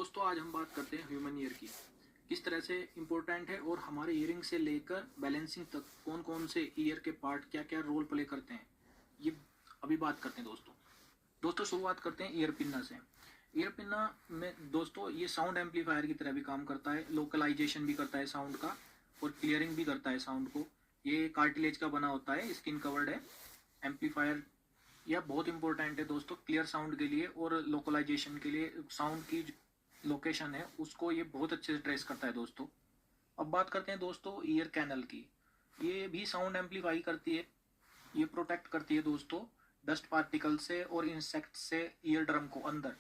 दोस्तों आज हम बात करते हैं ह्यूमन ईयर की। किस तरह से इम्पोर्टेंट है और हमारे ईयरिंग से लेकर बैलेंसिंग तक कौन कौन से ईयर के पार्ट क्या क्या रोल प्ले करते हैं, ये अभी बात करते हैं दोस्तों शुरुआत करते हैं ईयर पिन्ना से। ईयर पिन्ना में दोस्तों ये साउंड एम्पलीफायर की तरह भी काम करता है, लोकलाइजेशन भी करता है साउंड का और क्लियरिंग भी करता है साउंड को। ये कार्टिलेज का बना होता है, स्किन कवर्ड है। एम्पलीफायर यह बहुत इंपॉर्टेंट है दोस्तों क्लियर साउंड के लिए और लोकलाइजेशन के लिए। साउंड की लोकेशन है उसको ये बहुत अच्छे से ट्रेस करता है दोस्तों। अब बात करते हैं दोस्तों ईयर कैनल की। ये भी साउंड एम्पलीफाई करती है, ये प्रोटेक्ट करती है दोस्तों डस्ट पार्टिकल से और इंसेक्ट से। ईयर ड्रम को अंदर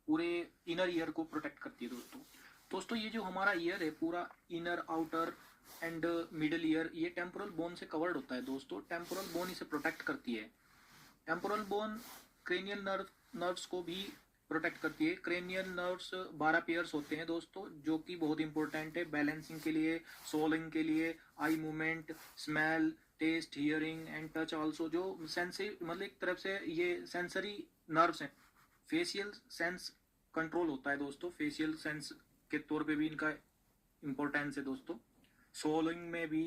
पूरे इनर ईयर को प्रोटेक्ट करती है दोस्तों ये जो हमारा ईयर है पूरा inner outer and middle ear ये टेम्पोरल बोन से कवर्ड होता है दोस्तों। टेम्पोरल बोन इसे प्रोटेक्ट करती है। टेम्पोरल बोन क्रेनियल नर्व्स को भी प्रोटेक्ट करती है। क्रेनियल नर्व्स 12 पेयर्स होते हैं दोस्तों, जो कि बहुत इंपॉर्टेंट है बैलेंसिंग के लिए, सोलिंग के लिए, eye movement, smell, taste, hearing and touch also. जो सेंसरी मतलब एक तरफ से ये सेंसरी नर्व्स हैं। फेशियल सेंस कंट्रोल होता है दोस्तों, फेशियल सेंस के तौर पे भी इनका इम्पोर्टेंस है दोस्तों। सोलिंग में भी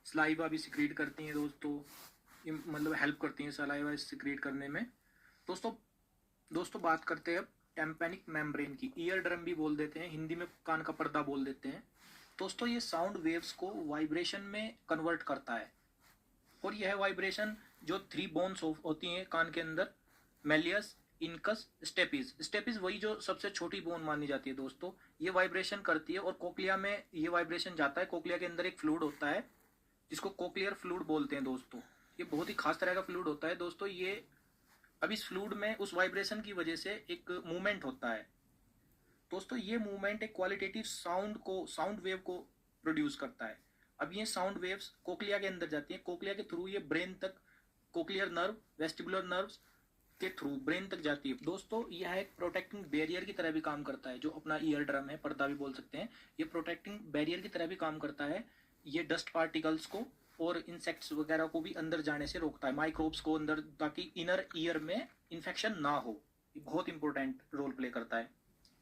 सलाइवा भी सिक्रीट करती हैं दोस्तों, मतलब हेल्प करती हैं सलाइवा सिक्रीट करने में। दोस्तों बात करते हैं अब टेम्पेनिक मेम्ब्रेन की। ईयर ड्रम भी बोल देते हैं, हिंदी में कान का पर्दा बोल देते हैं दोस्तों। ये साउंड वेव्स को वाइब्रेशन में कन्वर्ट करता है और यह वाइब्रेशन जो 3 बोन्स होती हैं कान के अंदर, मेलियस, इनकस, स्टेपिस। स्टेपिस वही जो सबसे छोटी बोन मानी जाती है दोस्तों। ये वाइब्रेशन करती है और कोक्लिया में ये वाइब्रेशन जाता है। कोक्लिया के अंदर एक फ्लूइड होता है जिसको कोक्लियर फ्लूइड बोलते हैं दोस्तों। ये बहुत ही खास तरह का फ्लूइड होता है दोस्तों। ये अब इस फ्लूइड में उस वाइब्रेशन की वजह से एक मूवमेंट होता है दोस्तों। ये मूवमेंट एक क्वालिटेटिव साउंड वेव को प्रोड्यूस करता है। अब ये साउंड वेव्स कोक्लिया के अंदर जाती हैं, कोक्लिया के थ्रू ये ब्रेन तक, कोक्लियर नर्व, वेस्टिबुलर नर्व्स के थ्रू ब्रेन तक जाती है दोस्तों। यह एक प्रोटेक्टिंग बैरियर की तरह भी काम करता है। जो अपना ईयर ड्रम है, पर्दा भी बोल सकते हैं, ये प्रोटेक्टिंग बैरियर की तरह भी काम करता है। ये डस्ट पार्टिकल्स को और इंसेक्ट्स वगैरह को भी अंदर जाने से रोकता है, माइक्रोब्स को अंदर, ताकि इनर ईयर में इन्फेक्शन ना हो। ये बहुत इंपॉर्टेंट रोल प्ले करता है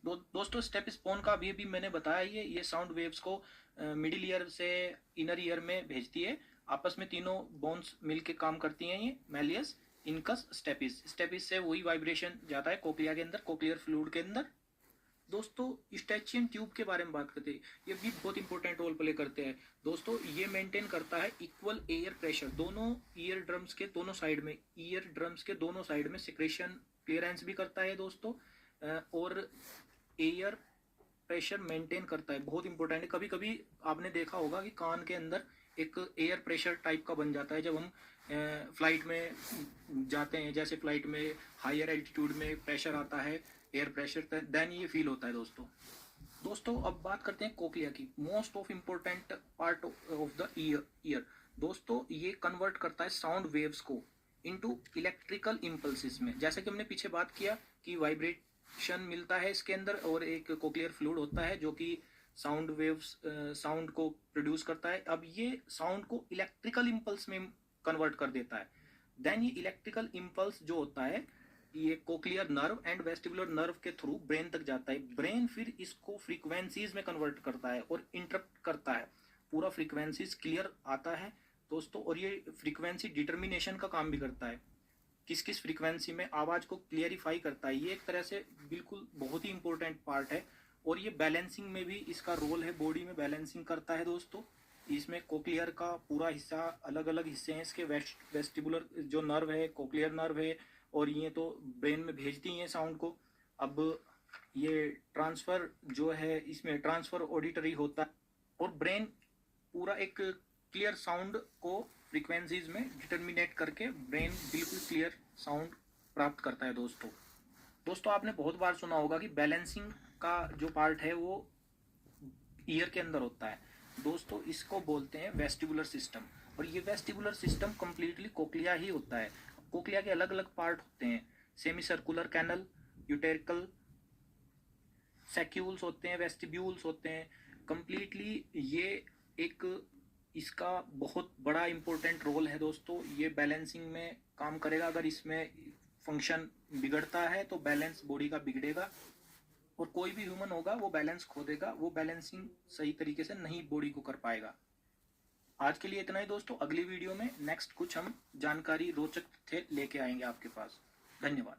दोस्तों। स्टेपिस्पोन का भी मैंने बताया, ये साउंड वेव्स को मिडिल ईयर से इनर ईयर में भेजती है। आपस में तीनों बोन्स मिलके काम करती हैं। ये मेलियस, इनकस, स्टेपिस से वही वाइब्रेशन जाता है कोक्लिया के अंदर, कोक्लियर फ्लूइड के अंदर। दोस्तों स्टैचियन ट्यूब के बारे में बात करते हैं, ये भी बहुत इंपॉर्टेंट रोल प्ले करते हैं दोस्तों। ये मेंटेन करता है इक्वल एयर प्रेशर दोनों ईयर ड्रम्स के दोनों साइड में। ईयर ड्रम्स के दोनों साइड में सिक्रेशन क्लियरेंस भी करता है दोस्तों और एयर प्रेशर मेंटेन करता है। बहुत इंपॉर्टेंट है। कभी कभी आपने देखा होगा कि कान के अंदर एक एयर प्रेशर टाइप का बन जाता है जब हम फ्लाइट में जाते हैं। जैसे फ्लाइट में हायर एल्टीट्यूड में प्रेशर आता है, एयर प्रेशर, देन ये फील होता है दोस्तों अब बात करते हैं कोक्लिया की। Most of important part of the year दोस्तों, ये कन्वर्ट करता है साउंड वेव्स को इनटू इलेक्ट्रिकल इम्पल्सिस में। जैसे कि हमने पीछे बात किया कि वाइब्रेशन मिलता है इसके अंदर और एक कोक्लियर फ्लूइड होता है जो कि साउंड वेव्स साउंड को प्रोड्यूस करता है। अब ये साउंड को इलेक्ट्रिकल इम्पल्स में कन्वर्ट कर देता है। देन ये इलेक्ट्रिकल इम्पल्स जो होता है ये cochlear nerve and vestibular nerve के थ्रू ब्रेन तक जाता है। ब्रेन फिर इसको फ्रीक्वेंसीज में कन्वर्ट करता है और इंटरप्ट करता है। पूरा फ्रीक्वेंसीज क्लियर आता है दोस्तों और ये फ्रीक्वेंसी डिटर्मिनेशन का काम भी करता है, किस किस फ्रीक्वेंसी में आवाज को क्लियरिफाई करता है। ये एक तरह से बिल्कुल बहुत ही इंपॉर्टेंट पार्ट है और ये बैलेंसिंग में भी इसका रोल है, बॉडी में बैलेंसिंग करता है दोस्तों। इसमें कोक्लियर का पूरा हिस्सा, अलग अलग हिस्से हैं इसके। वेस्टिबुलर जो नर्व है, कोक्लियर नर्व है और ये तो ब्रेन में भेजती हैं साउंड को। अब ये ट्रांसफर जो है, इसमें ट्रांसफर ऑडिटरी होता है और ब्रेन पूरा एक क्लियर साउंड को फ्रीक्वेंसीज में डिटर्मिनेट करके ब्रेन बिल्कुल क्लियर साउंड प्राप्त करता है दोस्तों आपने बहुत बार सुना होगा कि बैलेंसिंग का जो पार्ट है वो ईयर के अंदर होता है दोस्तों। इसको बोलते हैं वेस्टिबुलर सिस्टम और ये वेस्टिबुलर सिस्टम कंप्लीटली कोक्लिया ही होता है। कोक्लिया के अलग अलग पार्ट होते हैं, सेमी सर्कुलर कैनल, यूटेरिकल सैक्यूल्स होते हैं, वेस्टिब्यूल्स होते हैं। कंप्लीटली ये एक इसका बहुत बड़ा इंपॉर्टेंट रोल है दोस्तों। ये बैलेंसिंग में काम करेगा। अगर इसमें फंक्शन बिगड़ता है तो बैलेंस बॉडी का बिगड़ेगा और कोई भी ह्यूमन होगा वो बैलेंस खो देगा, वो बैलेंसिंग सही तरीके से नहीं बॉडी को कर पाएगा। आज के लिए इतना ही दोस्तों, अगली वीडियो में नेक्स्ट कुछ हम जानकारी रोचक तथ्य लेके आएंगे आपके पास। धन्यवाद।